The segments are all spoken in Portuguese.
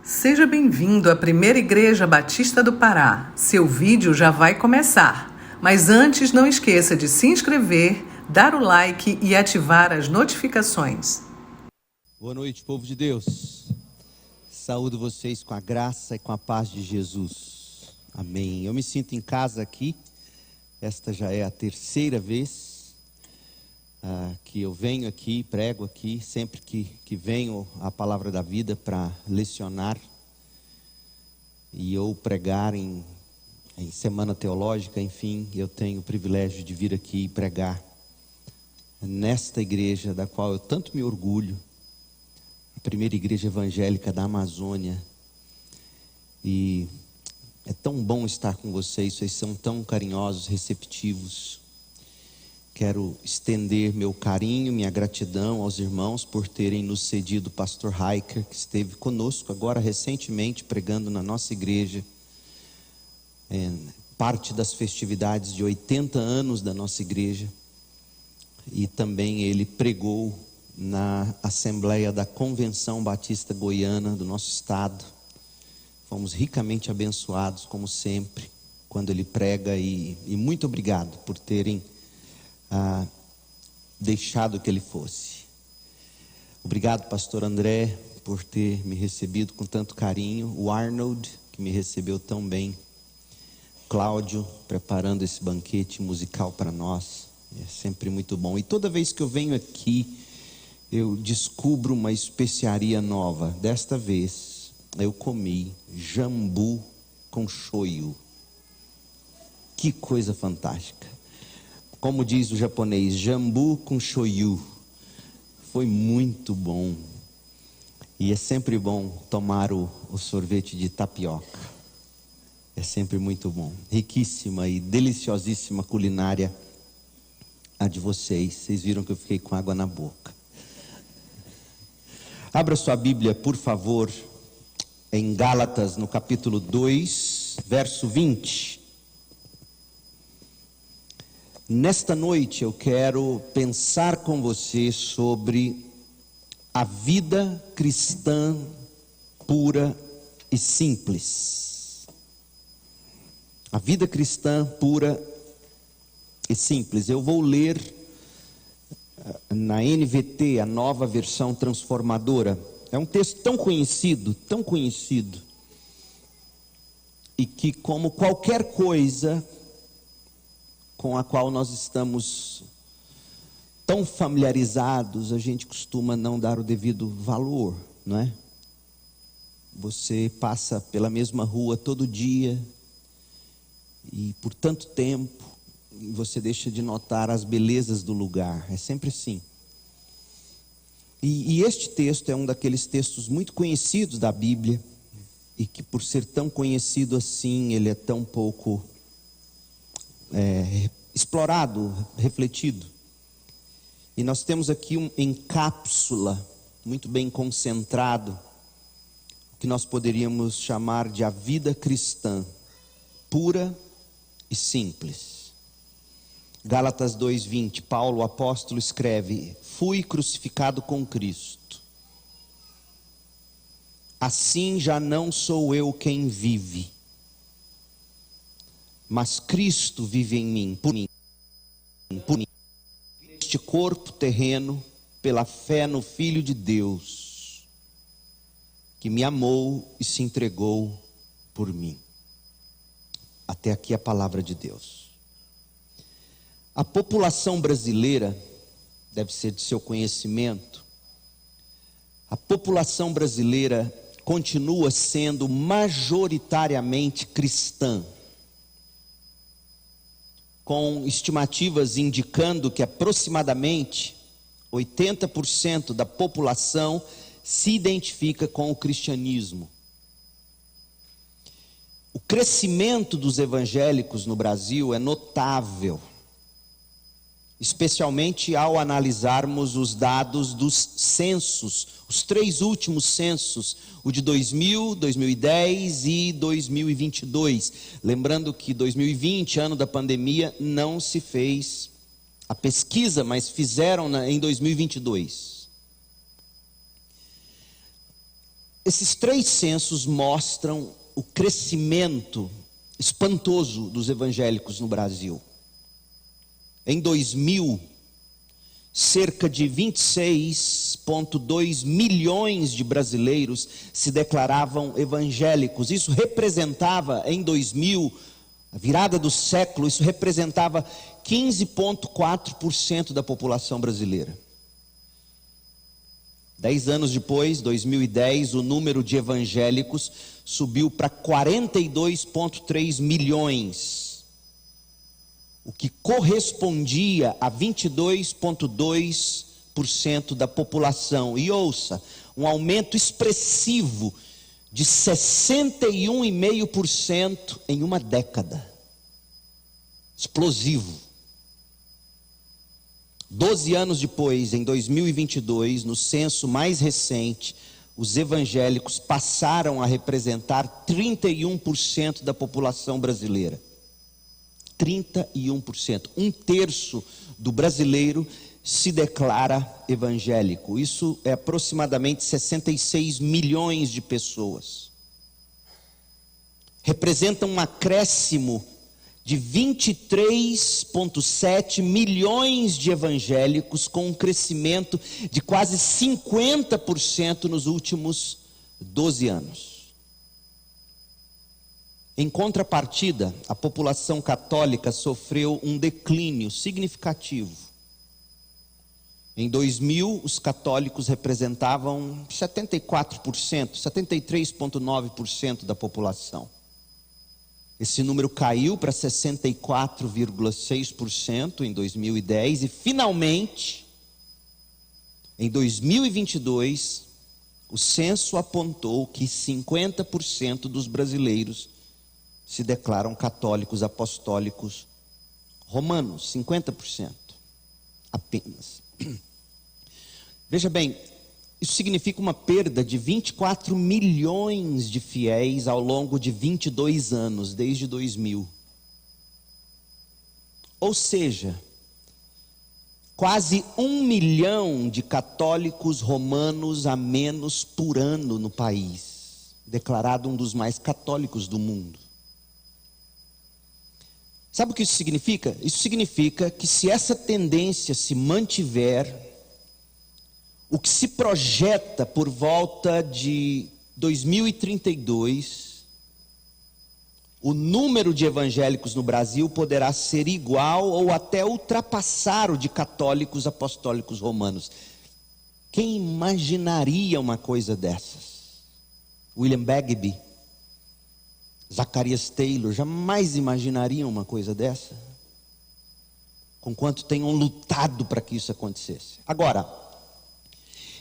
Seja bem-vindo à Primeira Igreja Batista do Pará. Seu vídeo já vai começar. Mas antes, não esqueça de se inscrever, dar o like e ativar as notificações. Boa noite, povo de Deus. Saúdo vocês com a graça e com a paz de Jesus. Amém. Eu me sinto em casa aqui. Esta já é a terceira vez que eu venho aqui, prego aqui. Sempre que venho a palavra da vida para lecionar e ou pregar em semana teológica, enfim, eu tenho o privilégio de vir aqui e pregar nesta igreja da qual eu tanto me orgulho, a primeira igreja evangélica da Amazônia. E é tão bom estar com vocês são tão carinhosos, receptivos. Quero estender meu carinho, minha gratidão aos irmãos por terem nos cedido o pastor Hiker, que esteve conosco agora recentemente pregando na nossa igreja, parte das festividades de 80 anos da nossa igreja. E também ele pregou na Assembleia da Convenção Batista Goiana do nosso estado. Fomos ricamente abençoados, como sempre, quando ele prega. E muito obrigado por terem deixado que ele fosse. Obrigado, pastor André, por ter me recebido com tanto carinho. O Arnold, que me recebeu tão bem. Cláudio, preparando esse banquete musical para nós. É sempre muito bom. E toda vez que eu venho aqui, eu descubro uma especiaria nova. Desta vez, eu comi jambu com shoyu. Que coisa fantástica. Como diz o japonês, jambu com shoyu. Foi muito bom. E é sempre bom tomar o sorvete de tapioca. É sempre muito bom. Riquíssima e deliciosíssima culinária a de vocês. Vocês viram que eu fiquei com água na boca. Abra sua Bíblia, por favor, em Gálatas, no capítulo 2, verso 20. Nesta noite eu quero pensar com você sobre a vida cristã pura e simples. A vida cristã pura e simples. Eu vou ler na NVT, a nova versão transformadora. É um texto tão conhecido, e que, como qualquer coisa com a qual nós estamos tão familiarizados, a gente costuma não dar o devido valor, não é? Você passa pela mesma rua todo dia e por tanto tempo você deixa de notar as belezas do lugar. É sempre assim. E este texto é um daqueles textos muito conhecidos da Bíblia, e que por ser tão conhecido assim, ele é tão pouco explorado, refletido. E nós temos aqui em cápsula, muito bem concentrado, o que nós poderíamos chamar de a vida cristã, pura e simples. Gálatas 2:20, Paulo, o apóstolo, escreve: fui crucificado com Cristo. Assim já não sou eu quem vive, mas Cristo vive em mim, por mim. Este corpo terreno, pela fé no Filho de Deus, que me amou e se entregou por mim. Até aqui a palavra de Deus. A população brasileira, deve ser de seu conhecimento, a população brasileira continua sendo majoritariamente cristã, com estimativas indicando que aproximadamente 80% da população se identifica com o cristianismo. O crescimento dos evangélicos no Brasil é notável, especialmente ao analisarmos os dados dos censos, os 3 últimos censos, o de 2000, 2010 e 2022. Lembrando que 2020, ano da pandemia, não se fez a pesquisa, mas fizeram em 2022. Esses 3 censos mostram o crescimento espantoso dos evangélicos no Brasil. Em 2000, cerca de 26,2 milhões de brasileiros se declaravam evangélicos. Isso representava, em 2000, a virada do século, isso representava 15,4% da população brasileira. 10 anos depois, 2010, o número de evangélicos subiu para 42,3 milhões, o que correspondia a 22,2% da população. E ouça, um aumento expressivo de 61,5% em uma década. Explosivo. 12 anos depois, em 2022, no censo mais recente, os evangélicos passaram a representar 31% da população brasileira. 31%. 1/3 do brasileiro se declara evangélico. Isso é aproximadamente 66 milhões de pessoas. Representa um acréscimo de 23,7 milhões de evangélicos, com um crescimento de quase 50% nos últimos 12 anos. Em contrapartida, a população católica sofreu um declínio significativo. Em 2000, os católicos representavam 74%, 73,9% da população. Esse número caiu para 64,6% em 2010 e, finalmente, em 2022, o censo apontou que 50% dos brasileiros se declaram católicos apostólicos romanos. 50% apenas. Veja bem, isso significa uma perda de 24 milhões de fiéis ao longo de 22 anos, desde 2000. Ou seja, quase 1 milhão de católicos romanos a menos por ano no país, declarado um dos mais católicos do mundo. Sabe o que isso significa? Isso significa que, se essa tendência se mantiver, o que se projeta por volta de 2032, o número de evangélicos no Brasil poderá ser igual ou até ultrapassar o de católicos apostólicos romanos. Quem imaginaria uma coisa dessas? William Bagby, Zacarias Taylor, jamais imaginariam uma coisa dessa? Conquanto tenham lutado para que isso acontecesse. Agora,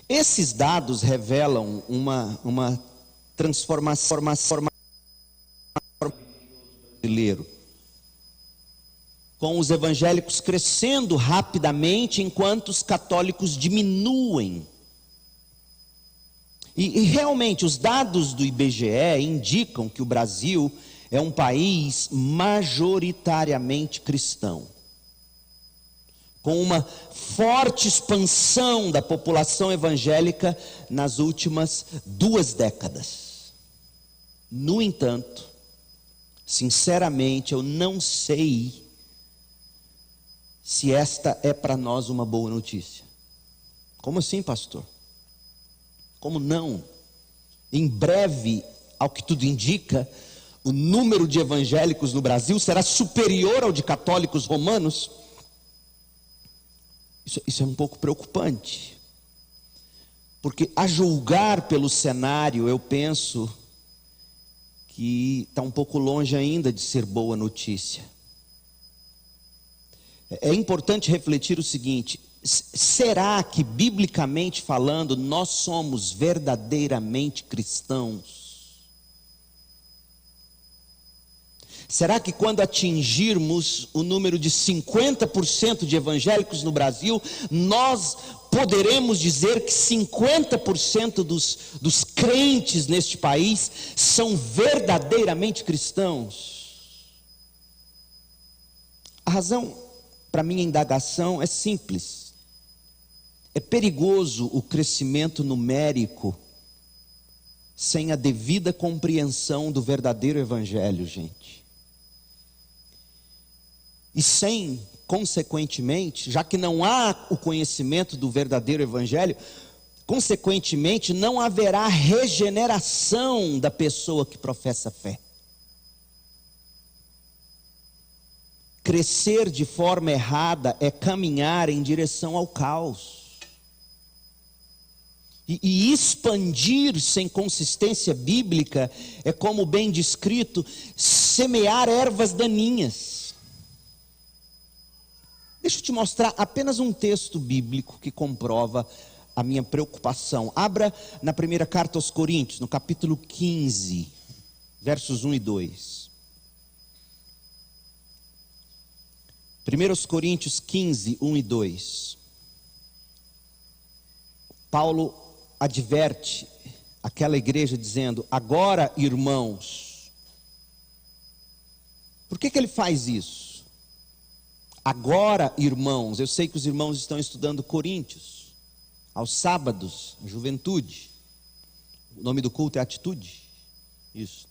esses dados revelam uma transformação brasileiro, com os evangélicos crescendo rapidamente enquanto os católicos diminuem. E realmente os dados do IBGE indicam que o Brasil é um país majoritariamente cristão, com uma forte expansão da população evangélica nas últimas 2 décadas. No entanto, sinceramente, eu não sei se esta é para nós uma boa notícia. Como assim, pastor? Como não? Em breve, ao que tudo indica, o número de evangélicos no Brasil será superior ao de católicos romanos. Isso é um pouco preocupante, porque, a julgar pelo cenário, eu penso que está um pouco longe ainda de ser boa notícia. É importante refletir o seguinte: será que, biblicamente falando, nós somos verdadeiramente cristãos? Será que, quando atingirmos o número de 50% de evangélicos no Brasil, nós poderemos dizer que 50% dos crentes neste país são verdadeiramente cristãos? A razão para minha indagação é simples. É perigoso o crescimento numérico sem a devida compreensão do verdadeiro evangelho, gente. E sem, consequentemente, já que não há o conhecimento do verdadeiro evangelho, consequentemente não haverá regeneração da pessoa que professa fé. Crescer de forma errada é caminhar em direção ao caos. E expandir sem consistência bíblica é, como bem descrito, semear ervas daninhas. Deixa eu te mostrar apenas um texto bíblico que comprova a minha preocupação. Abra na primeira carta aos Coríntios, no capítulo 15, versos 1 e 2. 1 Coríntios 15, 1 e 2. Paulo adverte aquela igreja dizendo: agora, irmãos. Por que ele faz isso? Agora, irmãos. Eu sei que os irmãos estão estudando Coríntios aos sábados, juventude. O nome do culto é atitude. Isso.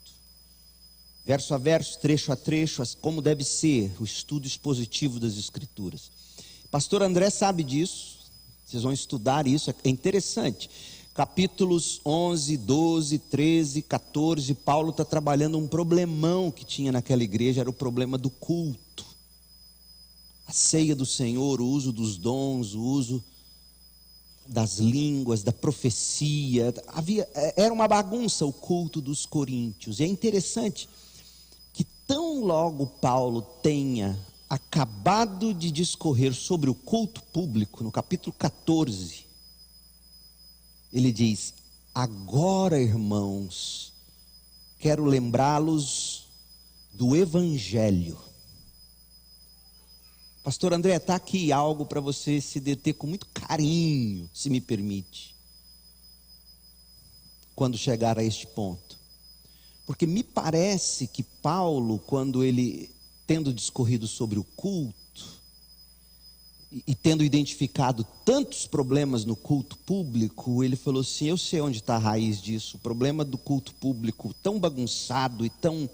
Verso a verso, trecho a trecho, como deve ser o estudo expositivo das Escrituras. Pastor André sabe disso. Vocês vão estudar isso, é interessante. Capítulos 11, 12, 13, 14, Paulo está trabalhando um problemão que tinha naquela igreja, era o problema do culto. A ceia do Senhor, o uso dos dons, o uso das línguas, da profecia. Era uma bagunça o culto dos coríntios. E é interessante que tão logo Paulo tenha acabado de discorrer sobre o culto público, no capítulo 14, ele diz: agora, irmãos, quero lembrá-los do evangelho. Pastor André, está aqui algo para você se deter com muito carinho, se me permite, quando chegar a este ponto. Porque me parece que Paulo, quando ele, tendo discorrido sobre o culto, e tendo identificado tantos problemas no culto público, ele falou assim: eu sei onde está a raiz disso. O problema do culto público tão bagunçado e tão...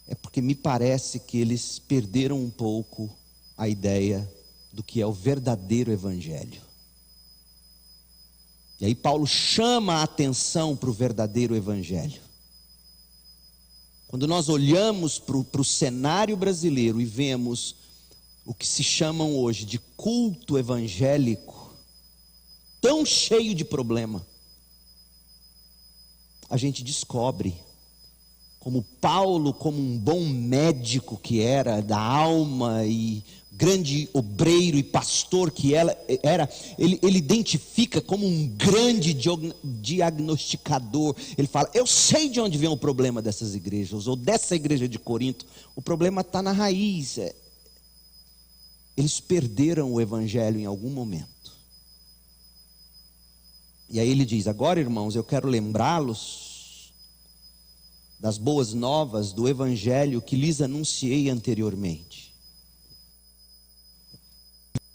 é porque me parece que eles perderam um pouco a ideia do que é o verdadeiro evangelho. E aí Paulo chama a atenção para o verdadeiro evangelho. Quando nós olhamos para o cenário brasileiro e vemos o que se chamam hoje de culto evangélico, tão cheio de problema, a gente descobre como Paulo, como um bom médico que era da alma e grande obreiro e pastor que ele identifica como um grande diagnosticador. Ele fala: eu sei de onde vem o problema dessas igrejas, ou dessa igreja de Corinto. O problema está na raiz. Eles perderam o evangelho em algum momento. E aí ele diz: agora, irmãos, eu quero lembrá-los das boas novas do evangelho que lhes anunciei anteriormente.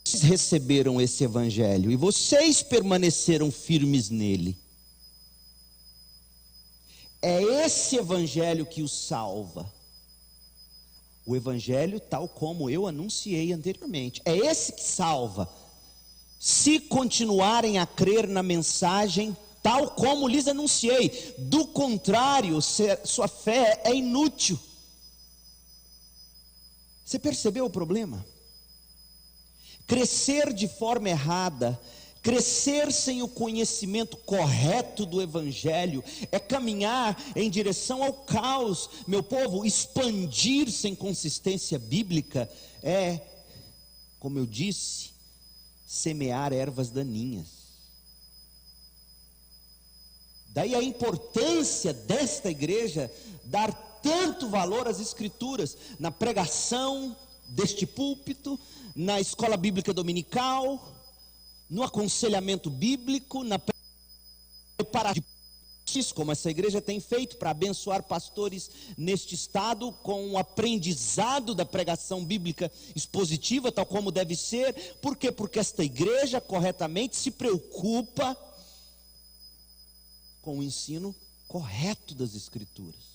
Vocês receberam esse evangelho e vocês permaneceram firmes nele. É esse evangelho que os salva. O evangelho tal como eu anunciei anteriormente. É esse que salva. Se continuarem a crer na mensagem tal como lhes anunciei. Do contrário, sua fé é inútil. Você percebeu o problema? Crescer de forma errada, crescer sem o conhecimento correto do evangelho, é caminhar em direção ao caos. Meu povo, expandir sem consistência bíblica é, como eu disse, semear ervas daninhas. Daí a importância desta igreja dar tanto valor às escrituras, na pregação deste púlpito, na escola bíblica dominical, no aconselhamento bíblico, na preparação, como essa igreja tem feito para abençoar pastores neste estado, com o aprendizado da pregação bíblica expositiva, tal como deve ser. Por quê? Porque esta igreja corretamente se preocupa com o ensino correto das Escrituras.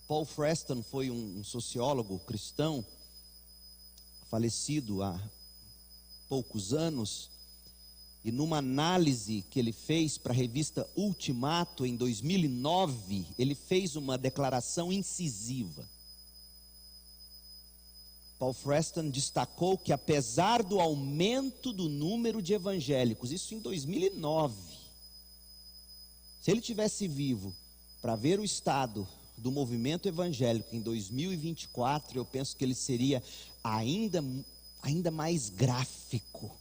Paul Freston foi um sociólogo cristão, falecido há poucos anos, e numa análise que ele fez para a revista Ultimato em 2009, ele fez uma declaração incisiva. Paul Freston destacou que apesar do aumento do número de evangélicos, isso em 2009, se ele tivesse vivo para ver o estado do movimento evangélico em 2024, eu penso que ele seria ainda mais gráfico.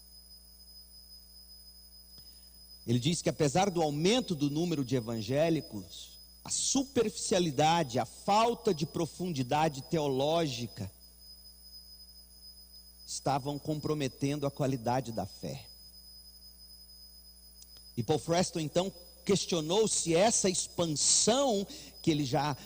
Ele diz que apesar do aumento do número de evangélicos, a superficialidade, a falta de profundidade teológica estavam comprometendo a qualidade da fé. E Paul Freston então questionou se essa expansão que ele já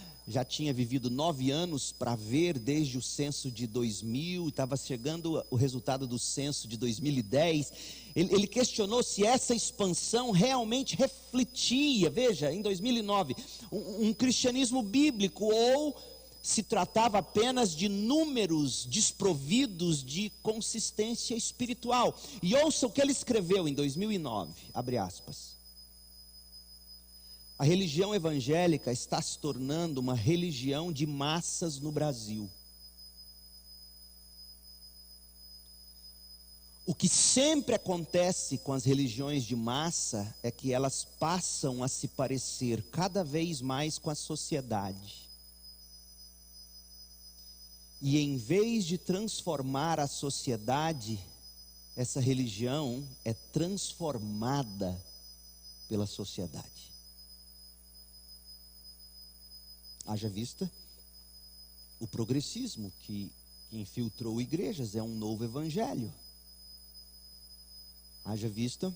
tinha vivido 9 anos para ver desde o censo de 2000, estava chegando o resultado do censo de 2010, ele questionou se essa expansão realmente refletia, veja, em 2009, um cristianismo bíblico, ou se tratava apenas de números desprovidos de consistência espiritual. E ouça o que ele escreveu em 2009, abre aspas: a religião evangélica está se tornando uma religião de massas no Brasil. O que sempre acontece com as religiões de massa é que elas passam a se parecer cada vez mais com a sociedade. E em vez de transformar a sociedade, essa religião é transformada pela sociedade. Haja vista o progressismo que infiltrou igrejas, é um novo evangelho. Haja vista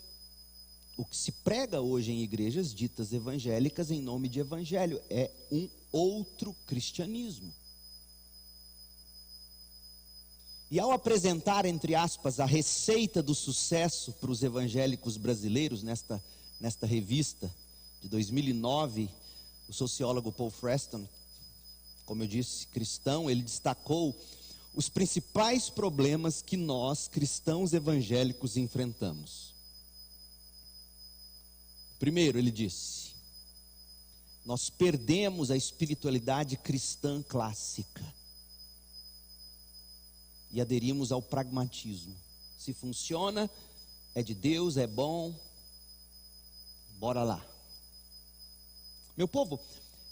o que se prega hoje em igrejas ditas evangélicas em nome de evangelho, é um outro cristianismo. E ao apresentar, entre aspas, a receita do sucesso para os evangélicos brasileiros nesta revista de 2009, o sociólogo Paul Freston, como eu disse, cristão, ele destacou os principais problemas que nós, cristãos evangélicos, enfrentamos. Primeiro, ele disse: nós perdemos a espiritualidade cristã clássica e aderimos ao pragmatismo. Se funciona, é de Deus, é bom, bora lá. Meu povo,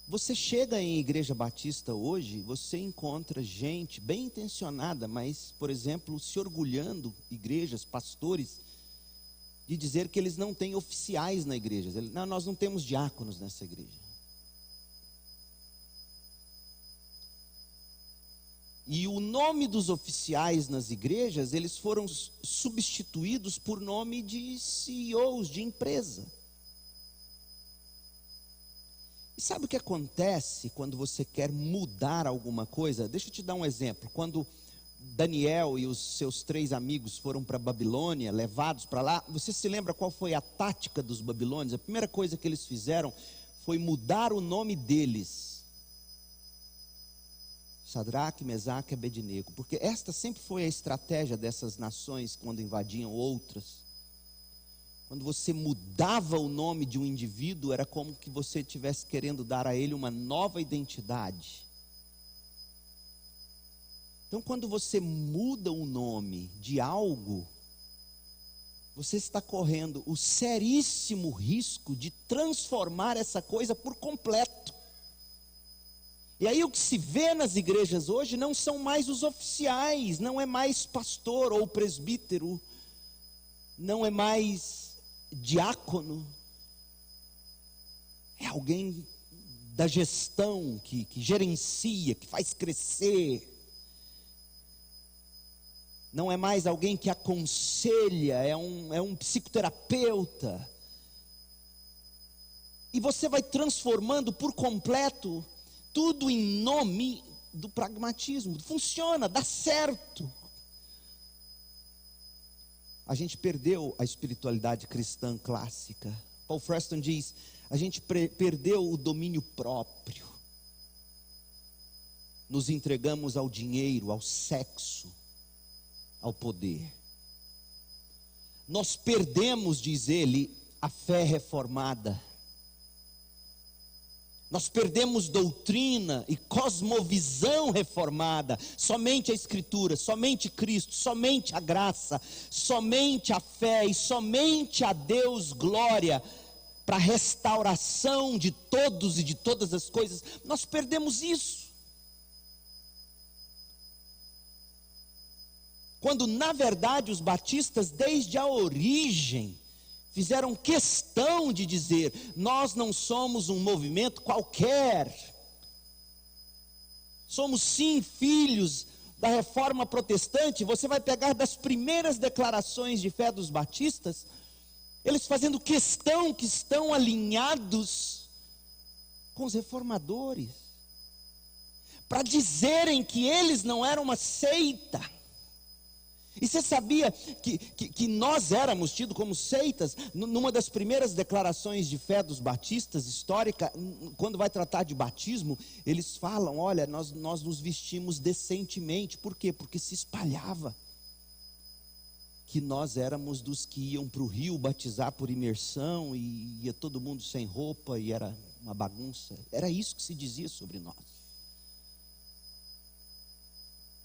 você chega em igreja batista hoje, você encontra gente bem intencionada, mas, por exemplo, se orgulhando, igrejas, pastores, de dizer que eles não têm oficiais na igreja. Não, nós não temos diáconos nessa igreja. E o nome dos oficiais nas igrejas, eles foram substituídos por nome de CEOs de empresa. E sabe o que acontece quando você quer mudar alguma coisa? Deixa eu te dar um exemplo. Quando Daniel e os seus 3 amigos foram para a Babilônia, levados para lá, você se lembra qual foi a tática dos babilônios? A primeira coisa que eles fizeram foi mudar o nome deles. Sadraque, Mesaque e Abednego. Porque esta sempre foi a estratégia dessas nações quando invadiam outras. Quando você mudava o nome de um indivíduo, era como que você estivesse querendo dar a ele uma nova identidade. Então, quando você muda o nome de algo, você está correndo o seríssimo risco de transformar essa coisa por completo. E aí o que se vê nas igrejas hoje não são mais os oficiais, não é mais pastor ou presbítero, não é mais diácono, é alguém da gestão que gerencia, que faz crescer. Não é mais alguém que aconselha, é um psicoterapeuta. E você vai transformando por completo tudo em nome do pragmatismo. Funciona, dá certo. A gente perdeu a espiritualidade cristã clássica. Paul Freston diz: a gente perdeu o domínio próprio. Nos entregamos ao dinheiro, ao sexo, ao poder. Nós perdemos, diz ele, a fé reformada. Nós perdemos doutrina e cosmovisão reformada. Somente a Escritura, somente Cristo, somente a graça, somente a fé e somente a Deus glória para a restauração de todos e de todas as coisas. Nós perdemos isso. Quando na verdade os batistas desde a origem fizeram questão de dizer: nós não somos um movimento qualquer, somos sim filhos da reforma protestante. Você vai pegar das primeiras declarações de fé dos batistas, eles fazendo questão que estão alinhados com os reformadores, para dizerem que eles não eram uma seita. E você sabia que nós éramos tidos como seitas? Numa das primeiras declarações de fé dos batistas, histórica, quando vai tratar de batismo, eles falam: olha, nós nos vestimos decentemente. Por quê? Porque se espalhava que nós éramos dos que iam para o rio batizar por imersão, e ia todo mundo sem roupa, e era uma bagunça. Era isso que se dizia sobre nós.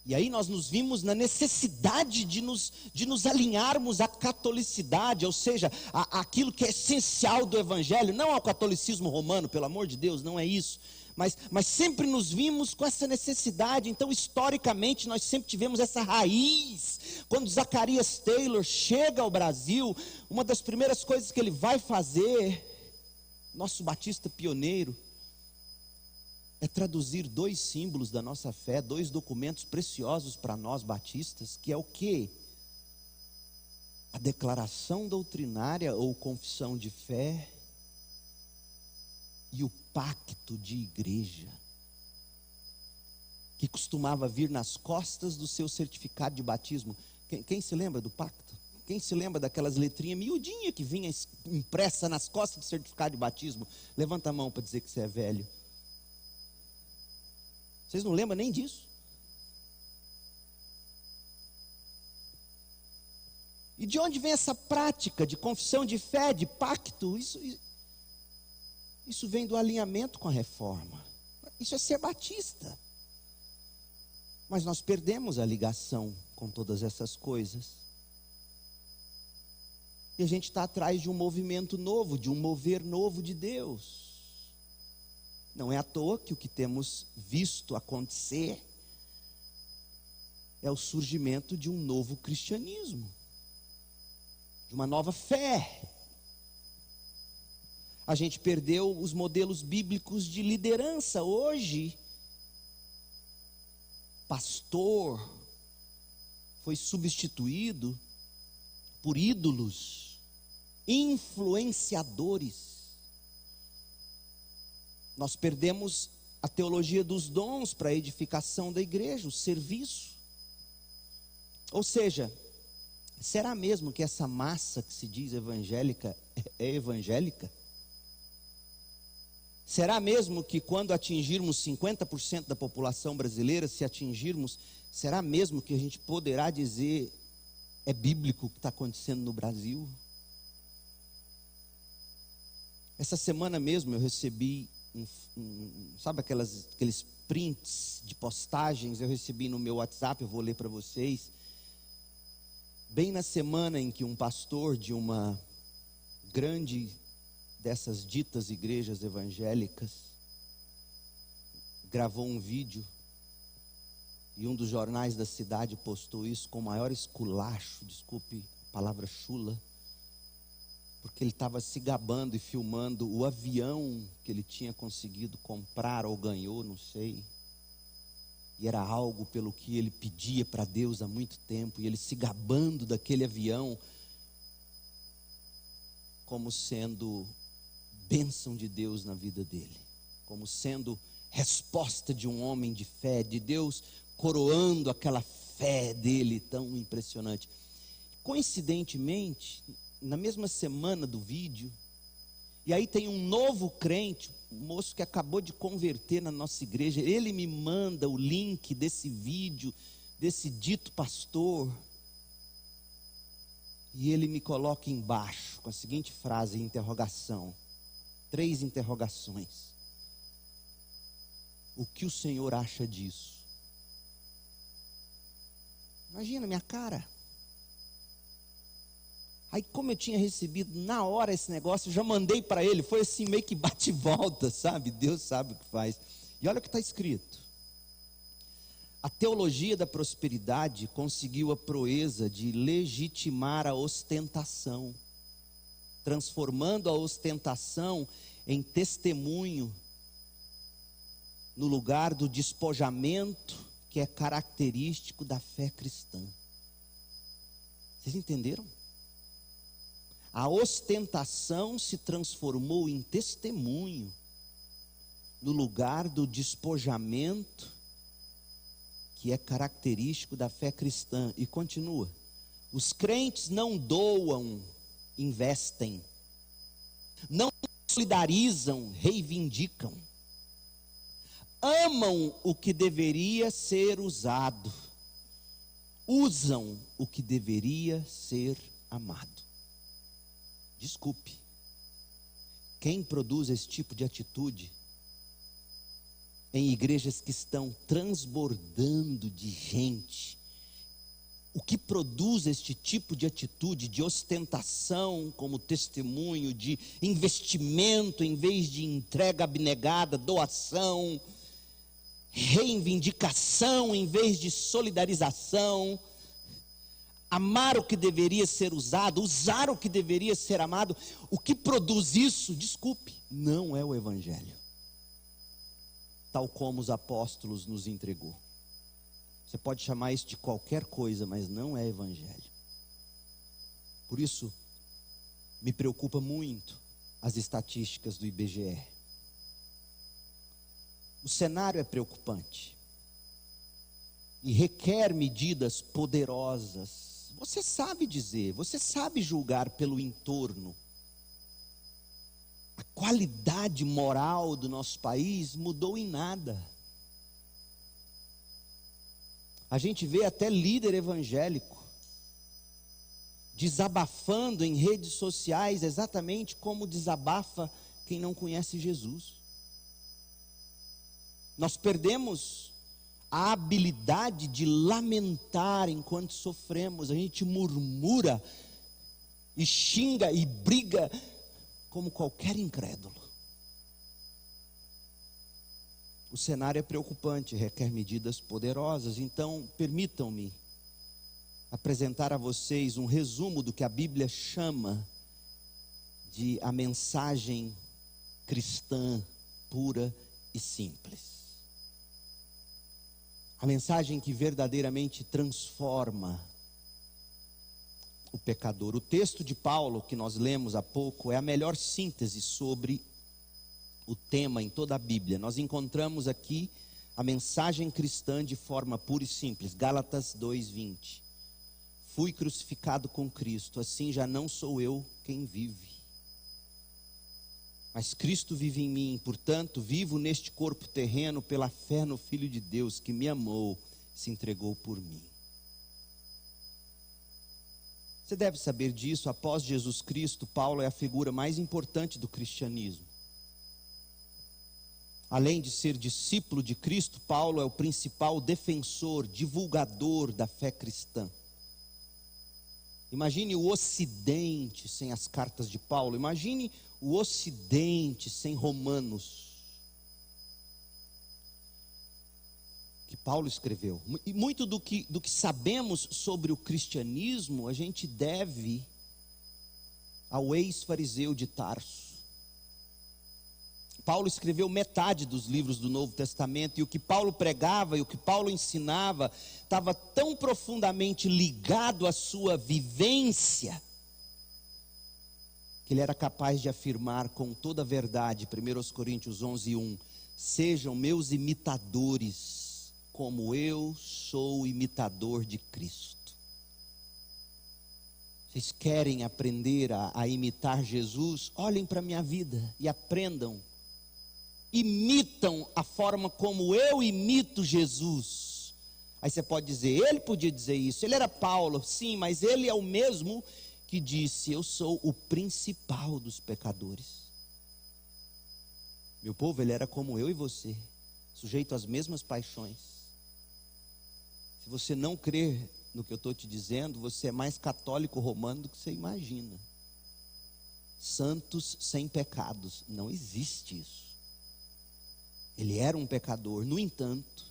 E aí nós nos vimos na necessidade de nos alinharmos à catolicidade, ou seja, aquilo que é essencial do Evangelho, não ao catolicismo romano, pelo amor de Deus, não é isso. Mas sempre nos vimos com essa necessidade. Então historicamente nós sempre tivemos essa raiz. Quando Zacarias Taylor chega ao Brasil, uma das primeiras coisas que ele vai fazer, nosso batista pioneiro, é traduzir dois símbolos da nossa fé, dois documentos preciosos para nós batistas, que é o quê? A declaração doutrinária ou confissão de fé e o pacto de igreja, que costumava vir nas costas do seu certificado de batismo. Quem se lembra do pacto? Quem se lembra daquelas letrinhas miudinhas que vinha impressa nas costas do certificado de batismo? Levanta a mão para dizer que você é velho. Vocês não lembram nem disso? E de onde vem essa prática de confissão de fé, de pacto? Isso vem do alinhamento com a reforma. Isso é ser batista. Mas nós perdemos a ligação com todas essas coisas. E a gente está atrás de um movimento novo, de um mover novo de Deus. Não é à toa que o que temos visto acontecer é o surgimento de um novo cristianismo, de uma nova fé. A gente perdeu os modelos bíblicos de liderança. Hoje, pastor foi substituído por ídolos, influenciadores. Nós perdemos a teologia dos dons para a edificação da igreja, o serviço. Ou seja, será mesmo que essa massa que se diz evangélica é evangélica? Será mesmo que quando atingirmos 50% da população brasileira, se atingirmos, será mesmo que a gente poderá dizer é bíblico o que está acontecendo no Brasil? Essa semana mesmo eu recebi sabe aqueles prints de postagens, eu recebi no meu WhatsApp, eu vou ler para vocês. Bem na semana em que um pastor de uma grande dessas ditas igrejas evangélicas gravou um vídeo, e um dos jornais da cidade postou isso com o maior esculacho, desculpe a palavra chula, porque ele estava se gabando e filmando o avião que ele tinha conseguido comprar ou ganhou, não sei. E era algo pelo que ele pedia para Deus há muito tempo, e ele se gabando daquele avião como sendo bênção de Deus na vida dele, como sendo resposta de um homem de fé, de Deus coroando aquela fé dele tão impressionante. Coincidentemente, na mesma semana do vídeo, E aí tem um novo crente, um moço que acabou de converter na nossa igreja. Ele me manda o link desse vídeo, desse dito pastor. E ele me coloca embaixo com a seguinte frase, interrogação. 3 interrogações. O que o Senhor acha disso? Imagina a minha cara. Aí, como eu tinha recebido na hora esse negócio, eu já mandei para ele. Foi assim, meio que bate e volta, sabe? Deus sabe o que faz. E olha o que está escrito. A teologia da prosperidade conseguiu a proeza de legitimar a ostentação, transformando a ostentação em testemunho no lugar do despojamento que é característico da fé cristã. Vocês entenderam? A ostentação se transformou em testemunho no lugar do despojamento que é característico da fé cristã. E continua: os crentes não doam, investem, não solidarizam, reivindicam, amam o que deveria ser usado, usam o que deveria ser amado. Desculpe, quem produz esse tipo de atitude em igrejas que estão transbordando de gente, o que produz este tipo de atitude de ostentação como testemunho, de investimento em vez de entrega abnegada, doação, reivindicação em vez de solidarização, amar o que deveria ser usado, usar o que deveria ser amado, o que produz isso, desculpe, não é o Evangelho, tal como os apóstolos nos entregou. Você pode chamar isso de qualquer coisa, mas não é Evangelho. Por isso, me preocupa muito as estatísticas do IBGE. O cenário é preocupante e requer medidas poderosas. Você sabe dizer, você sabe julgar pelo entorno. A qualidade moral do nosso país mudou em nada. A gente vê até líder evangélico desabafando em redes sociais exatamente como desabafa quem não conhece Jesus. Nós perdemos a habilidade de lamentar enquanto sofremos. A gente murmura e xinga e briga como qualquer incrédulo. O cenário é preocupante, requer medidas poderosas. Então, permitam-me apresentar a vocês um resumo do que a Bíblia chama de a mensagem cristã pura e simples. A mensagem que verdadeiramente transforma o pecador. O texto de Paulo que nós lemos há pouco é a melhor síntese sobre o tema em toda a Bíblia. Nós encontramos aqui a mensagem cristã de forma pura e simples. Gálatas 2:20. Fui crucificado com Cristo, assim já não sou eu quem vive, mas Cristo vive em mim. Portanto, vivo neste corpo terreno pela fé no Filho de Deus que me amou, se entregou por mim. Você deve saber disso. Após Jesus Cristo, Paulo é a figura mais importante do cristianismo. Além de ser discípulo de Cristo, Paulo é o principal defensor, divulgador da fé cristã. Imagine o Ocidente sem as cartas de Paulo. Imagine o Ocidente sem Romanos, que Paulo escreveu. E muito do que sabemos sobre o cristianismo a gente deve ao ex-fariseu de Tarso. Paulo escreveu metade dos livros do Novo Testamento, e o que Paulo pregava e o que Paulo ensinava estava tão profundamente ligado à sua vivência, que ele era capaz de afirmar com toda a verdade, 1 Coríntios 11:1, sejam meus imitadores, como eu sou imitador de Cristo. Vocês querem aprender a imitar Jesus? Olhem para a minha vida e aprendam. Imitam a forma como eu imito Jesus. Aí você pode dizer, ele podia dizer isso, ele era Paulo, sim, mas ele é o mesmo que disse, eu sou o principal dos pecadores. Meu povo, ele era como eu e você, sujeito às mesmas paixões. Se você não crer no que eu estou te dizendo, você é mais católico romano do que você imagina. Santos sem pecados, não existe isso. Ele era um pecador, no entanto,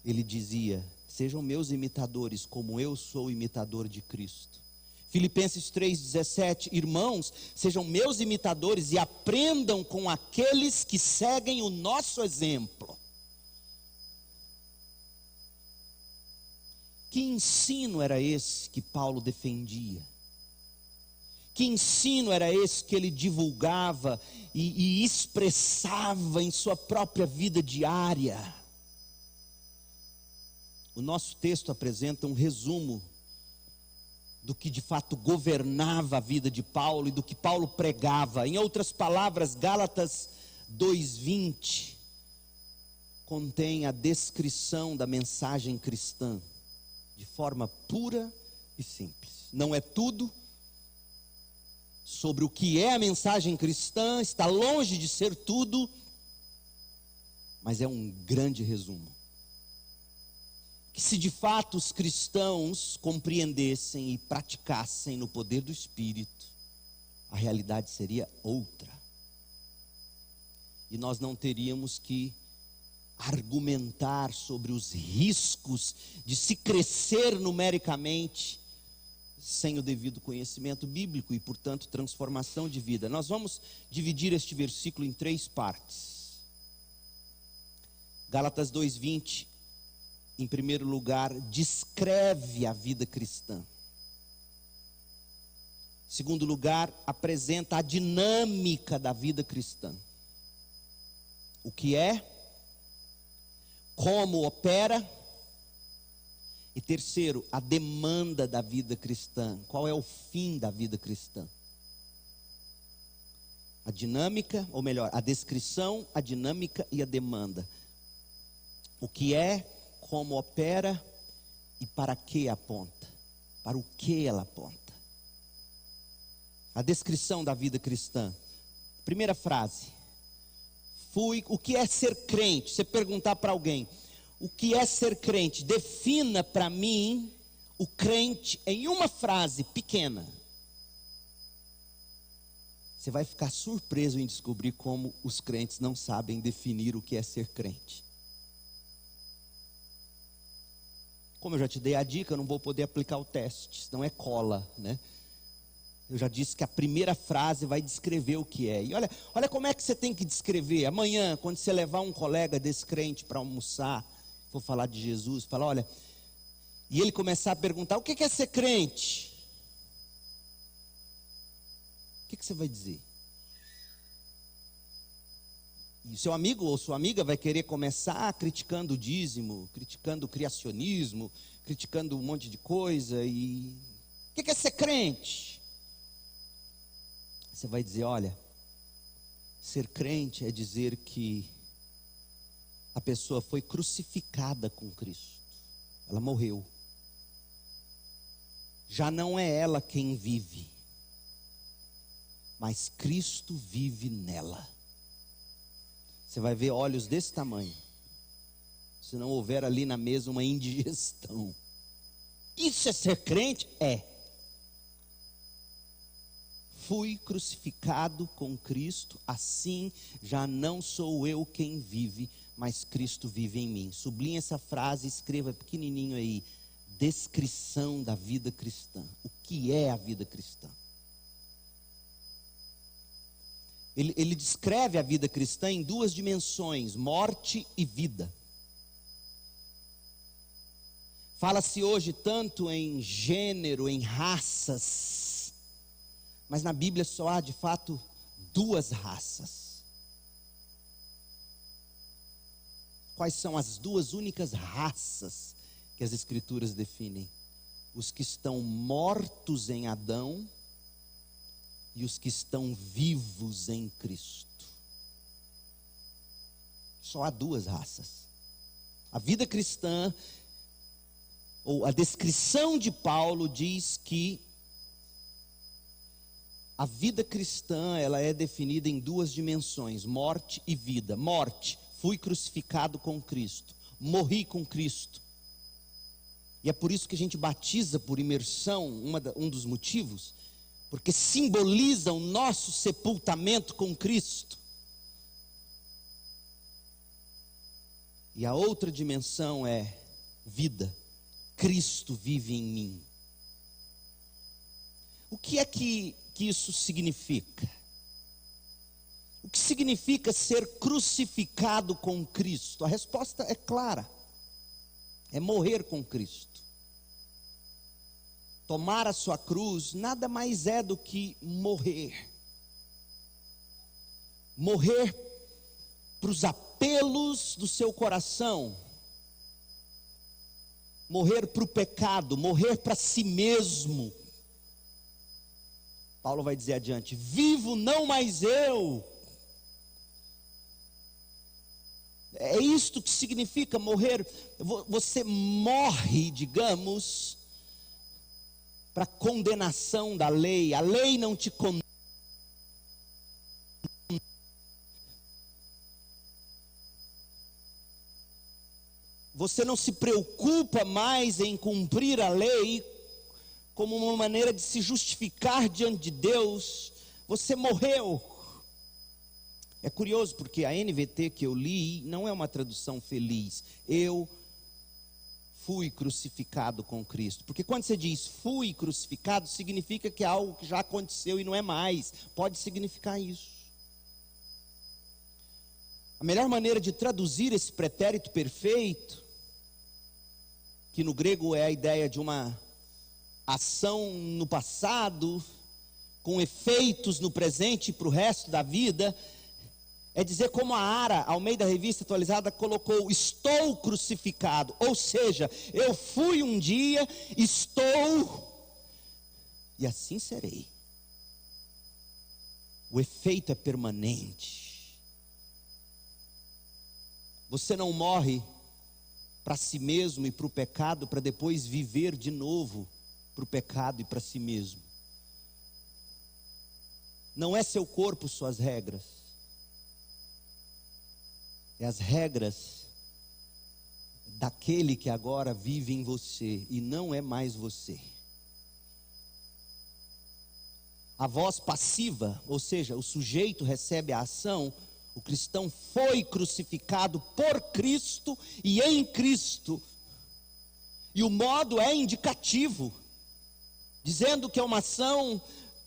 ele dizia, sejam meus imitadores, como eu sou imitador de Cristo. Filipenses 3,17, irmãos, sejam meus imitadores e aprendam com aqueles que seguem o nosso exemplo. Que ensino era esse que Paulo defendia? Que ensino era esse que ele divulgava e expressava em sua própria vida diária? O nosso texto apresenta um resumo do que de fato governava a vida de Paulo e do que Paulo pregava. Em outras palavras, Gálatas 2:20 contém a descrição da mensagem cristã de forma pura e simples. Não é tudo sobre o que é a mensagem cristã, está longe de ser tudo, mas é um grande resumo. Que se de fato os cristãos compreendessem e praticassem no poder do Espírito, a realidade seria outra. E nós não teríamos que argumentar sobre os riscos de se crescer numericamente sem o devido conhecimento bíblico e, portanto, transformação de vida. Nós vamos dividir este versículo em 3 partes. Gálatas 2:20, em primeiro lugar, descreve a vida cristã. Em segundo lugar, apresenta a dinâmica da vida cristã. O que é, como opera. E terceiro, a demanda da vida cristã. Qual é o fim da vida cristã? A dinâmica, ou melhor, a descrição, a dinâmica e a demanda. O que é, como opera e para que aponta. Para o que ela aponta. A descrição da vida cristã. Primeira frase. O que é ser crente? Você perguntar para alguém, o que é ser crente? Defina para mim o crente em uma frase pequena. Você vai ficar surpreso em descobrir como os crentes não sabem definir o que é ser crente. Como eu já te dei a dica, eu não vou poder aplicar o teste, senão é cola, né? Eu já disse que a primeira frase vai descrever o que é. E olha como é que você tem que descrever. Amanhã, quando você levar um colega descrente para almoçar, for falar de Jesus, fala, olha, e ele começar a perguntar, o que é ser crente? O que você vai dizer? E seu amigo ou sua amiga vai querer começar criticando o dízimo, criticando o criacionismo, criticando um monte de coisa. E o que é ser crente? Você vai dizer, olha, ser crente é dizer que a pessoa foi crucificada com Cristo. Ela morreu. Já não é ela quem vive, mas Cristo vive nela. Você vai ver olhos desse tamanho, se não houver ali na mesa uma indigestão. Isso é ser crente? É. Fui crucificado com Cristo, assim já não sou eu quem vive, mas Cristo vive em mim. Sublinhe essa frase, escreva pequenininho aí. Descrição da vida cristã. O que é a vida cristã? Ele descreve a vida cristã em 2 dimensões, morte e vida. Fala-se hoje tanto em gênero, em raças, mas na Bíblia só há de fato 2 raças. Quais são as 2 únicas raças que as Escrituras definem? os que estão mortos em Adão e os que estão vivos em Cristo. Só há duas raças. A vida cristã, ou a descrição de Paulo diz que a vida cristã, ela é definida em duas dimensões: morte e vida. Morte, fui crucificado com Cristo, morri com Cristo. E é por isso que a gente batiza por imersão, um dos motivos, porque simboliza o nosso sepultamento com Cristo. E a outra dimensão é vida. Cristo vive em mim. O que é que isso significa? O que significa ser crucificado com Cristo? A resposta é clara: é morrer com Cristo. Tomar a sua cruz nada mais é do que morrer. Morrer para os apelos do seu coração. Morrer para o pecado, morrer para si mesmo. Paulo vai dizer adiante: vivo não mais eu. É isto que significa morrer. Você morre, digamos, para a condenação da lei. A lei não te condena. Você não se preocupa mais em cumprir a lei como uma maneira de se justificar diante de Deus. Você morreu. É curioso porque a NVT que eu li não é uma tradução feliz. Eu fui crucificado com Cristo. Porque quando você diz fui crucificado, significa que é algo que já aconteceu e não é mais. Pode significar isso. A melhor maneira de traduzir esse pretérito perfeito, que no grego é a ideia de uma ação no passado, com efeitos no presente e para o resto da vida, é dizer como a Ara, Almeida Revista Atualizada, colocou: estou crucificado. Ou seja, eu fui um dia, estou, e assim serei. O efeito é permanente. Você não morre para si mesmo e para o pecado, para depois viver de novo para o pecado e para si mesmo. Não é seu corpo suas regras, é as regras daquele que agora vive em você e não é mais você. A voz passiva, ou seja, o sujeito recebe a ação. O cristão foi crucificado por Cristo e em Cristo. E o modo é indicativo, dizendo que é uma ação,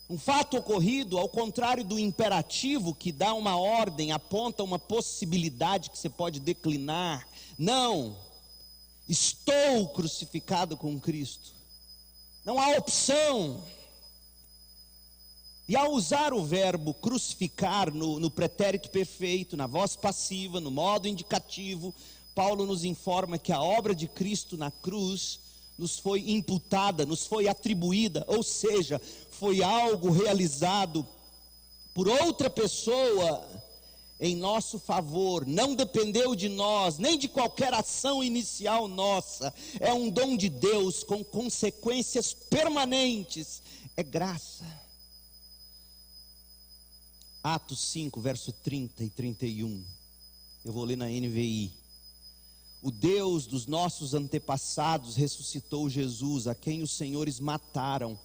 um fato ocorrido, ao contrário do imperativo, que dá uma ordem, aponta uma possibilidade que você pode declinar. Não, estou crucificado com Cristo. Não há opção. E ao usar o verbo crucificar no pretérito perfeito, na voz passiva, no modo indicativo, Paulo nos informa que a obra de Cristo na cruz nos foi imputada, nos foi atribuída, ou seja, foi algo realizado por outra pessoa em nosso favor, não dependeu de nós, nem de qualquer ação inicial nossa, é um dom de Deus com consequências permanentes, é graça. Atos 5, verso 30 e 31. Eu vou ler na NVI. O Deus dos nossos antepassados ressuscitou Jesus, a quem os senhores mataram,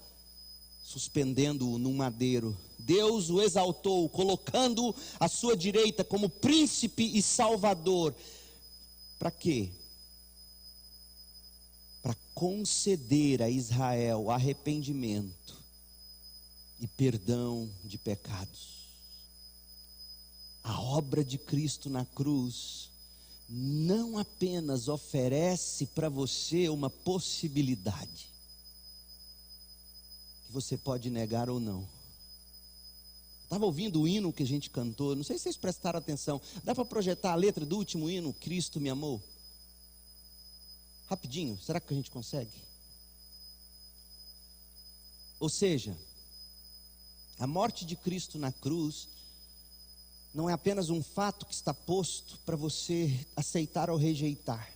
suspendendo-o num madeiro. Deus o exaltou, colocando-o à sua direita como príncipe e salvador. Para quê? Para conceder a Israel arrependimento e perdão de pecados. A obra de Cristo na cruz não apenas oferece para você uma possibilidade, que você pode negar ou não. Estava ouvindo o hino que a gente cantou, não sei se vocês prestaram atenção. Dá para projetar a letra do último hino, Cristo me amou? Rapidinho, será que a gente consegue? Ou seja, a morte de Cristo na cruz não é apenas um fato que está posto para você aceitar ou rejeitar.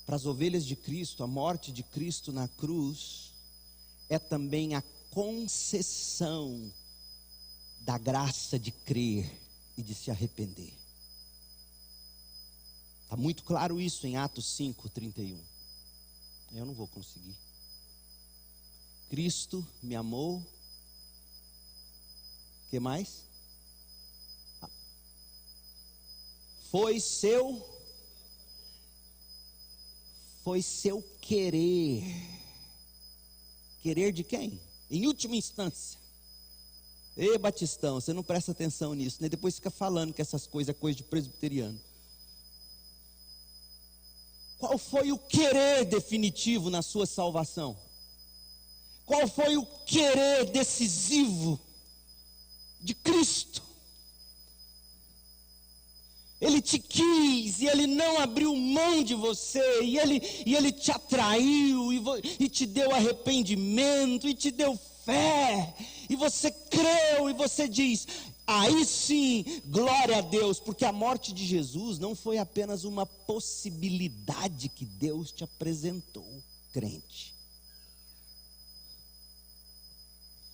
Para as ovelhas de Cristo, a morte de Cristo na cruz é também a concessão da graça de crer e de se arrepender. Está muito claro isso em Atos 5:31. Eu não vou conseguir. Cristo me amou. O que mais? Foi seu querer. Querer de quem? Em última instância. Ei, Batistão, você não presta atenção nisso, né? Depois fica falando que essas coisas é coisa de presbiteriano. Qual foi o querer definitivo na sua salvação? Qual foi o querer decisivo de Cristo? Ele te quis, e Ele não abriu mão de você, e Ele te atraiu, e te deu arrependimento, e te deu fé, e você creu, e você diz, aí sim, glória a Deus, porque a morte de Jesus não foi apenas uma possibilidade que Deus te apresentou, crente.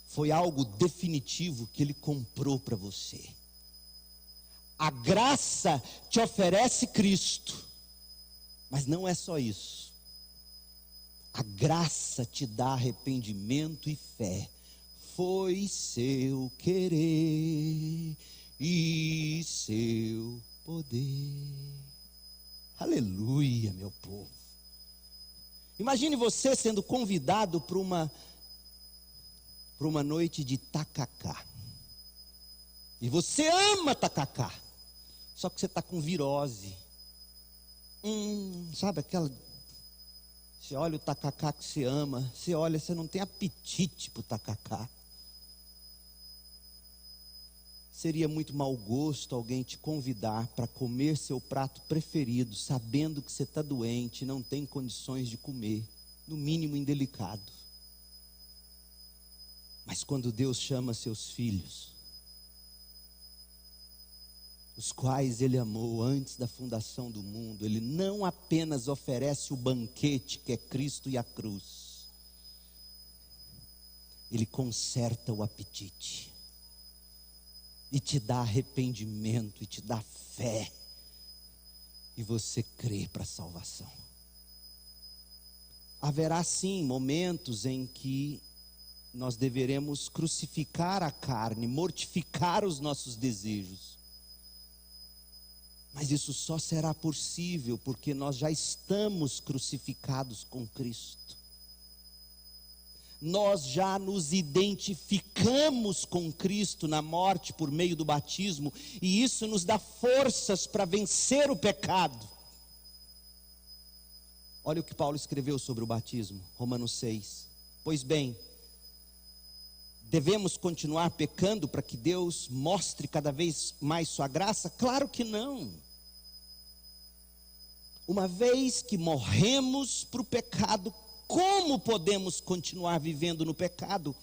Foi algo definitivo que Ele comprou para você. A graça te oferece Cristo, mas não é só isso. A graça te dá arrependimento e fé. Foi seu querer e seu poder. Aleluia, meu povo. Imagine você sendo convidado para uma noite de tacacá. E você ama tacacá. Só que você está com virose. Sabe aquela... Você olha o tacacá que você ama. Você olha, você não tem apetite para o tacacá. Seria muito mau gosto alguém te convidar para comer seu prato preferido, sabendo que você está doente e não tem condições de comer. No mínimo indelicado. Mas quando Deus chama seus filhos, os quais Ele amou antes da fundação do mundo, Ele não apenas oferece o banquete que é Cristo e a cruz, Ele conserta o apetite, e te dá arrependimento, e te dá fé, e você crê para a salvação. Haverá sim momentos em que nós deveremos crucificar a carne, mortificar os nossos desejos. Mas isso só será possível porque nós já estamos crucificados com Cristo. Nós já nos identificamos com Cristo na morte por meio do batismo, e isso nos dá forças para vencer o pecado. Olha o que Paulo escreveu sobre o batismo, Romanos 6. Pois bem, devemos continuar pecando para que Deus mostre cada vez mais sua graça? Claro que não. Uma vez que morremos para o pecado, como podemos continuar vivendo no pecado?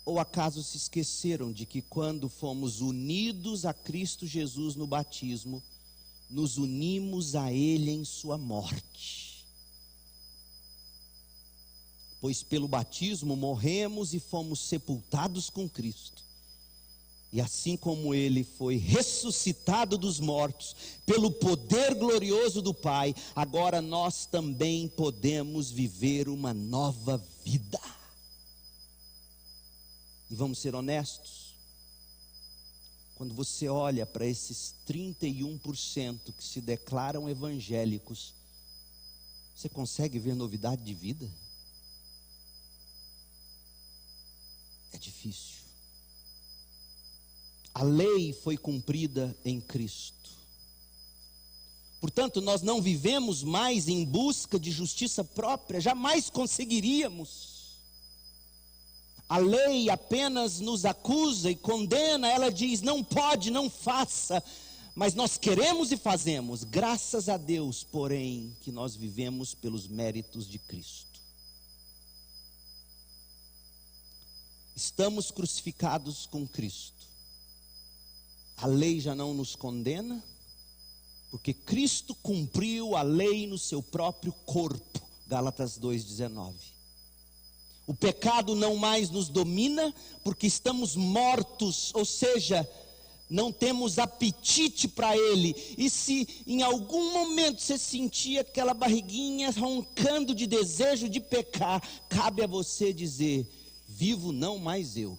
Ou acaso se esqueceram de que quando fomos unidos a Cristo Jesus no batismo, nos unimos a Ele em sua morte? Pois pelo batismo morremos e fomos sepultados com Cristo. E assim como Ele foi ressuscitado dos mortos, pelo poder glorioso do Pai, agora nós também podemos viver uma nova vida. E vamos ser honestos, quando você olha para esses 31% que se declaram evangélicos, você consegue ver novidade de vida? É difícil. A lei foi cumprida em Cristo. Portanto, nós não vivemos mais em busca de justiça própria, jamais conseguiríamos. A lei apenas nos acusa e condena, ela diz, não pode, não faça. Mas nós queremos e fazemos, graças a Deus, porém, que nós vivemos pelos méritos de Cristo. Estamos crucificados com Cristo. A lei já não nos condena, porque Cristo cumpriu a lei no seu próprio corpo. Gálatas 2,19. O pecado não mais nos domina, porque estamos mortos, ou seja, não temos apetite para ele. E se em algum momento você sentir aquela barriguinha roncando de desejo de pecar, cabe a você dizer: vivo não mais eu,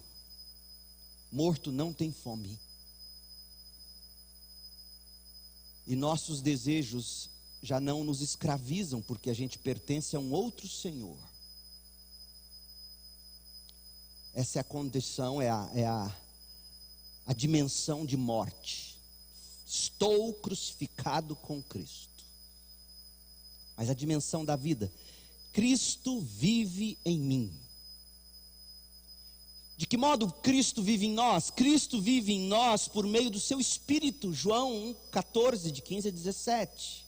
morto não tem fome. E nossos desejos já não nos escravizam, porque a gente pertence a um outro Senhor. Essa é a condição, é a dimensão de morte. Estou crucificado com Cristo. Mas a dimensão da vida: Cristo vive em mim. De que modo Cristo vive em nós? Cristo vive em nós por meio do seu Espírito. João 1,14, de 15 a 17.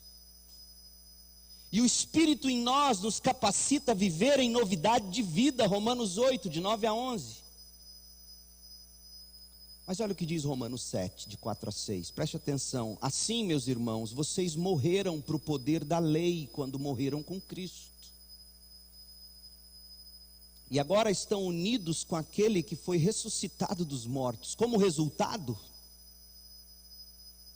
E o Espírito em nós nos capacita a viver em novidade de vida. Romanos 8, de 9 a 11. Mas olha o que diz Romanos 7, de 4 a 6. Preste atenção. Assim, meus irmãos, vocês morreram para o poder da lei quando morreram com Cristo. E agora estão unidos com aquele que foi ressuscitado dos mortos. Como resultado,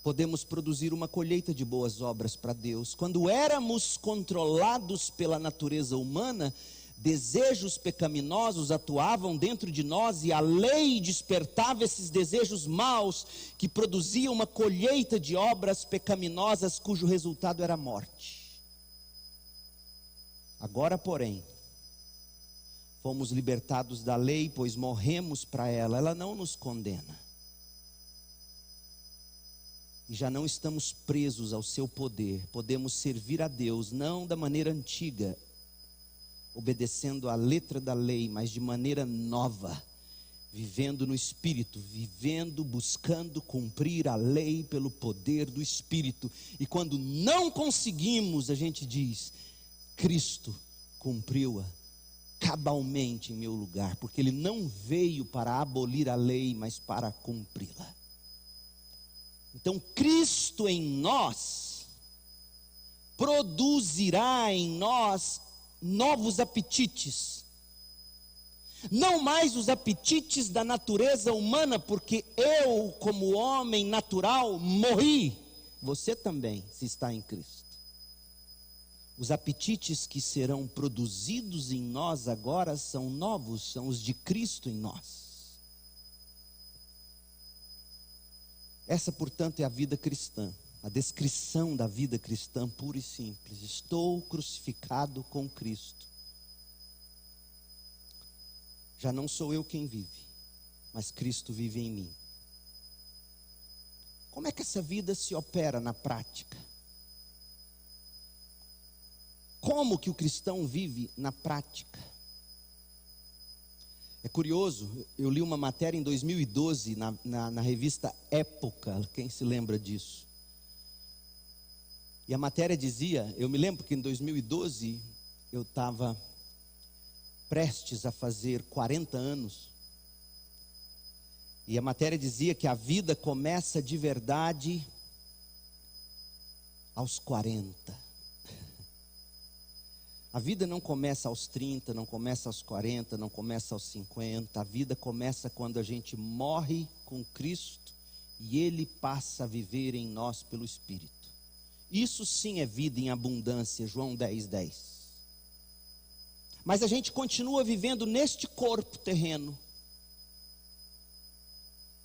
podemos produzir uma colheita de boas obras para Deus. Quando éramos controlados pela natureza humana, desejos pecaminosos atuavam dentro de nós, e a lei despertava esses desejos maus, que produziam uma colheita de obras pecaminosas, cujo resultado era a morte. Agora, porém, fomos libertados da lei, pois morremos para ela. Ela não nos condena. E já não estamos presos ao seu poder. Podemos servir a Deus, não da maneira antiga, obedecendo à letra da lei, mas de maneira nova, vivendo no Espírito, vivendo, buscando cumprir a lei pelo poder do Espírito. E quando não conseguimos, a gente diz: Cristo cumpriu-a cabalmente em meu lugar, porque ele não veio para abolir a lei, mas para cumpri-la. Então Cristo em nós produzirá em nós novos apetites, não mais os apetites da natureza humana, porque eu, como homem natural, morri. Você também, se está em Cristo. Os apetites que serão produzidos em nós agora são novos, são os de Cristo em nós. Essa, portanto, é a vida cristã, a descrição da vida cristã pura e simples. Estou crucificado com Cristo. Já não sou eu quem vive, mas Cristo vive em mim. Como é que essa vida se opera na prática? Como que o cristão vive na prática? É curioso, eu li uma matéria em 2012 na revista Época, quem se lembra disso? E a matéria dizia, eu me lembro que em 2012 eu estava prestes a fazer 40 anos. E a matéria dizia que a vida começa de verdade aos 40. A vida não começa aos 30, não começa aos 40, não começa aos 50. A vida começa quando a gente morre com Cristo e Ele passa a viver em nós pelo Espírito. Isso sim é vida em abundância, João 10:10. Mas a gente continua vivendo neste corpo terreno.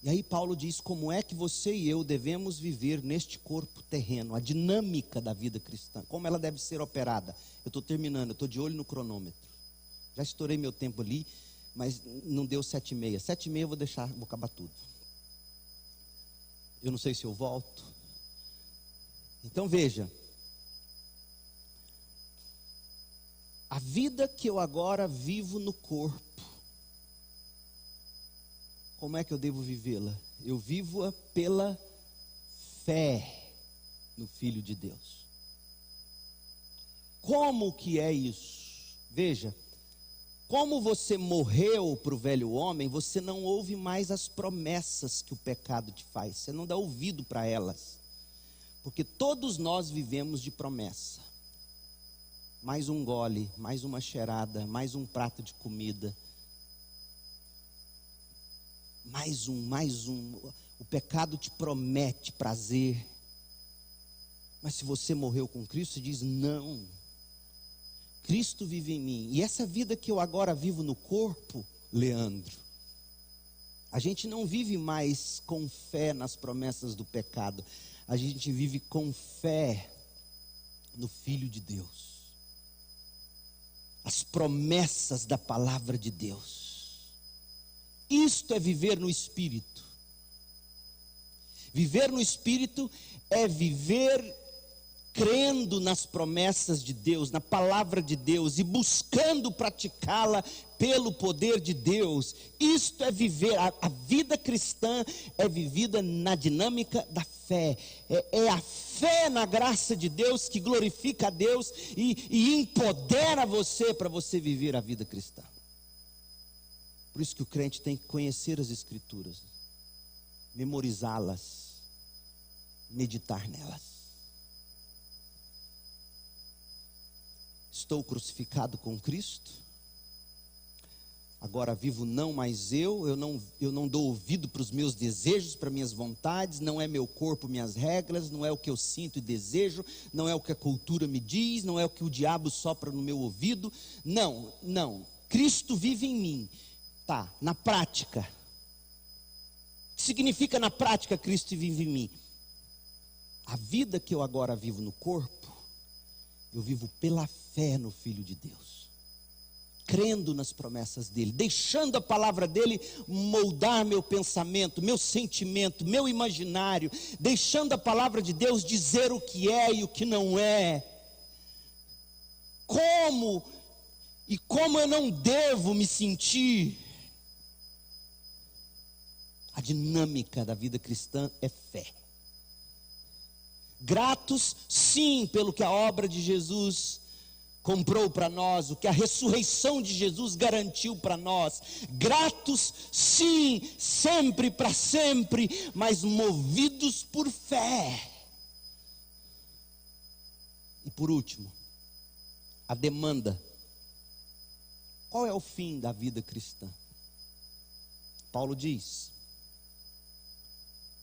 E aí Paulo diz como é que você e eu devemos viver neste corpo terreno, a dinâmica da vida cristã, como ela deve ser operada. Eu estou terminando, eu estou de olho no cronômetro. Já estourei meu tempo ali, mas não deu 7:30. 7:30 eu vou acabar tudo. Eu não sei se eu volto. Então veja, a vida que eu agora vivo no corpo, como é que eu devo vivê-la? Eu vivo-a pela fé no Filho de Deus. Como que é isso? Veja, como você morreu para o velho homem, você não ouve mais as promessas que o pecado te faz. Você não dá ouvido para elas. Porque todos nós vivemos de promessa. Mais um gole, mais uma cheirada, mais um prato de comida. Mais um. O pecado te promete prazer. Mas se você morreu com Cristo, você diz não. Cristo vive em mim. E essa vida que eu agora vivo no corpo, Leandro, a gente não vive mais com fé nas promessas do pecado. A gente vive com fé no Filho de Deus. As promessas da palavra de Deus. Isto é viver no Espírito. Viver no Espírito é viver crendo nas promessas de Deus, na palavra de Deus e buscando praticá-la pelo poder de Deus. Isto é viver, a vida cristã é vivida na dinâmica da fé. É a fé na graça de Deus que glorifica a Deus e empodera você para você viver a vida cristã. Por isso que o crente tem que conhecer as Escrituras, memorizá-las, meditar nelas. Estou crucificado com Cristo, agora vivo não mais eu não dou ouvido para os meus desejos, para minhas vontades, não é meu corpo, minhas regras, não é o que eu sinto e desejo, não é o que a cultura me diz, não é o que o diabo sopra no meu ouvido, não, Cristo vive em mim, tá, na prática. O que significa na prática Cristo vive em mim? A vida que eu agora vivo no corpo, eu vivo pela fé no Filho de Deus, crendo nas promessas dele, deixando a palavra dele moldar meu pensamento, meu sentimento, meu imaginário, deixando a palavra de Deus dizer o que é e o que não é. Como eu não devo me sentir. A dinâmica da vida cristã é fé. Gratos, sim, pelo que a obra de Jesus comprou para nós, o que a ressurreição de Jesus garantiu para nós. Gratos, sim, sempre, para sempre, mas movidos por fé. E por último, a demanda. Qual é o fim da vida cristã? Paulo diz: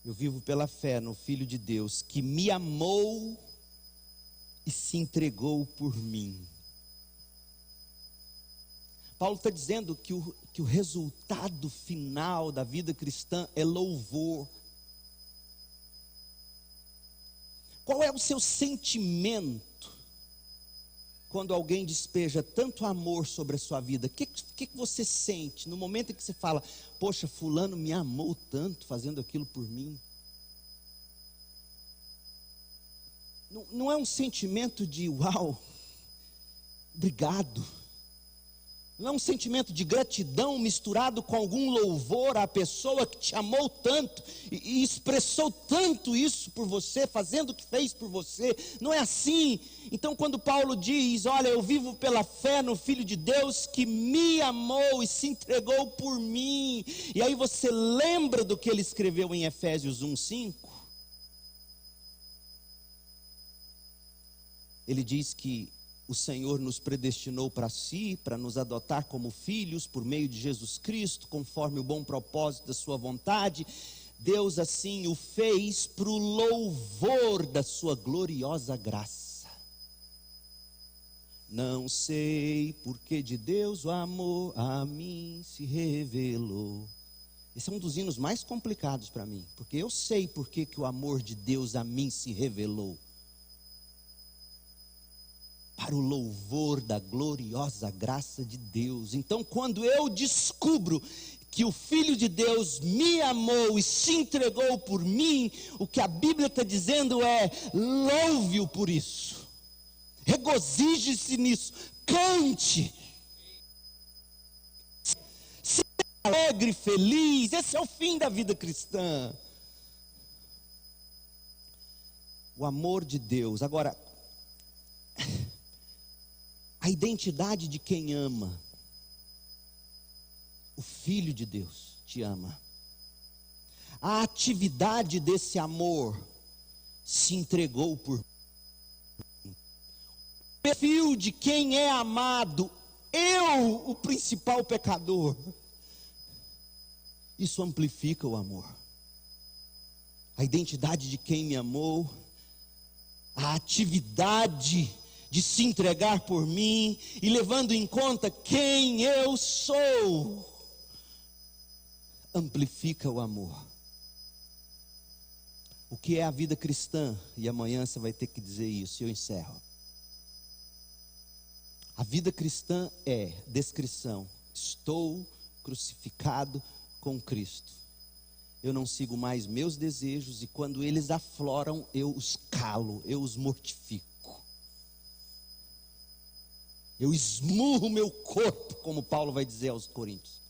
eu vivo pela fé no Filho de Deus, que me amou e se entregou por mim. Paulo está dizendo que o resultado final da vida cristã é louvor. Qual é o seu sentimento quando alguém despeja tanto amor sobre a sua vida? O que você sente no momento em que você fala: poxa, fulano me amou tanto fazendo aquilo por mim? Não é um sentimento de uau, obrigado. Não é um sentimento de gratidão misturado com algum louvor à pessoa que te amou tanto e expressou tanto isso por você, fazendo o que fez por você. Não é assim. Então quando Paulo diz: olha, eu vivo pela fé no Filho de Deus que me amou e se entregou por mim. E aí você lembra do que ele escreveu em Efésios 1:5? Ele diz que o Senhor nos predestinou para si, para nos adotar como filhos por meio de Jesus Cristo, conforme o bom propósito da sua vontade. Deus assim o fez para o louvor da sua gloriosa graça. Não sei porque de Deus o amor a mim se revelou. Esse é um dos hinos mais complicados para mim, porque eu sei porque que o amor de Deus a mim se revelou. Para o louvor da gloriosa graça de Deus. Então quando eu descubro que o Filho de Deus me amou e se entregou por mim, o que a Bíblia está dizendo é: louve-o por isso, regozije-se nisso, cante, seja alegre, feliz. Esse é o fim da vida cristã. O amor de Deus. Agora, a identidade de quem ama. O Filho de Deus te ama. A atividade desse amor se entregou por mim. O perfil de quem é amado, eu, o principal pecador. Isso amplifica o amor. A identidade de quem me amou, a atividade de se entregar por mim e levando em conta quem eu sou, amplifica o amor. O que é a vida cristã? E amanhã você vai ter que dizer isso, eu encerro. A vida cristã é descrição: estou crucificado com Cristo. Eu não sigo mais meus desejos, e quando eles afloram, eu os calo, eu os mortifico. Eu esmurro meu corpo, como Paulo vai dizer aos Coríntios.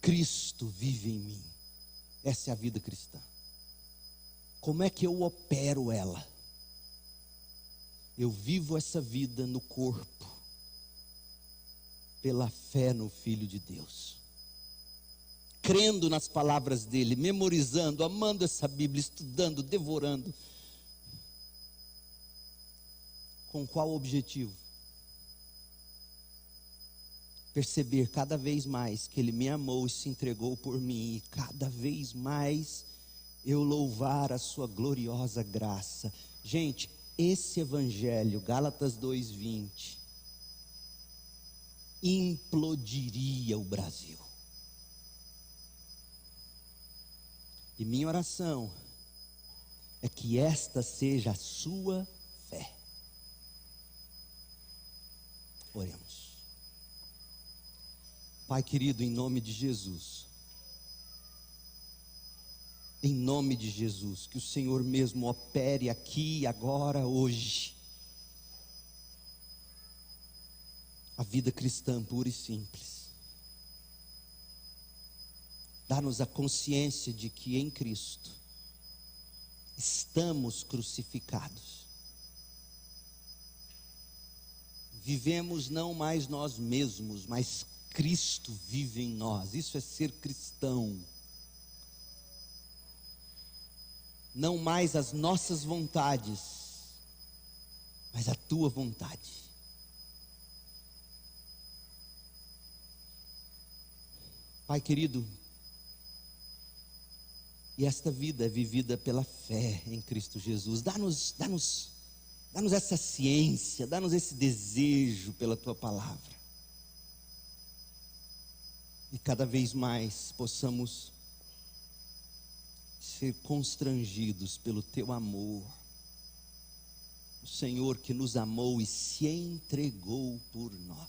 Cristo vive em mim. Essa é a vida cristã. Como é que eu opero ela? Eu vivo essa vida no corpo, pela fé no Filho de Deus, crendo nas palavras dele, memorizando, amando essa Bíblia, estudando, devorando. Com qual objetivo? Perceber cada vez mais que ele me amou e se entregou por mim, e cada vez mais eu louvar a sua gloriosa graça. Gente, esse evangelho, Gálatas 2:20, implodiria o Brasil. E minha oração é que esta seja a sua fé. Oremos. Pai querido, em nome de Jesus, em nome de Jesus, que o Senhor mesmo opere aqui, agora, hoje, a vida cristã pura e simples. Dá-nos a consciência de que em Cristo estamos crucificados. Vivemos não mais nós mesmos, mas Cristo vive em nós. Isso é ser cristão. Não mais as nossas vontades, mas a tua vontade. Pai querido, e esta vida é vivida pela fé em Cristo Jesus. Dá-nos essa ciência, dá-nos esse desejo pela tua palavra. E cada vez mais possamos ser constrangidos pelo teu amor. O Senhor que nos amou e se entregou por nós.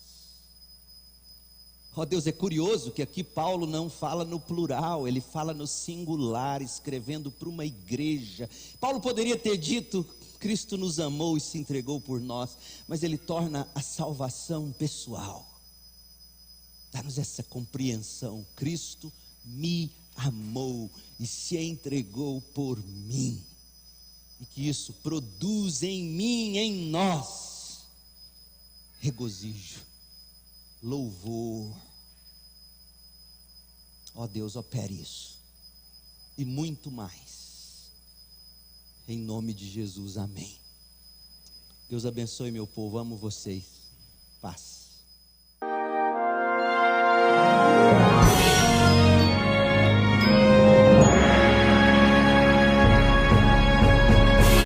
Ó Deus, é curioso que aqui Paulo não fala no plural, ele fala no singular, escrevendo para uma igreja. Paulo poderia ter dito: Cristo nos amou e se entregou por nós, mas ele torna a salvação pessoal. Dá-nos essa compreensão: Cristo me amou e se entregou por mim, e que isso produz em mim, em nós, regozijo, louvor. Ó Deus, opere isso e muito mais, em nome de Jesus, amém. Deus abençoe meu povo, amo vocês, paz.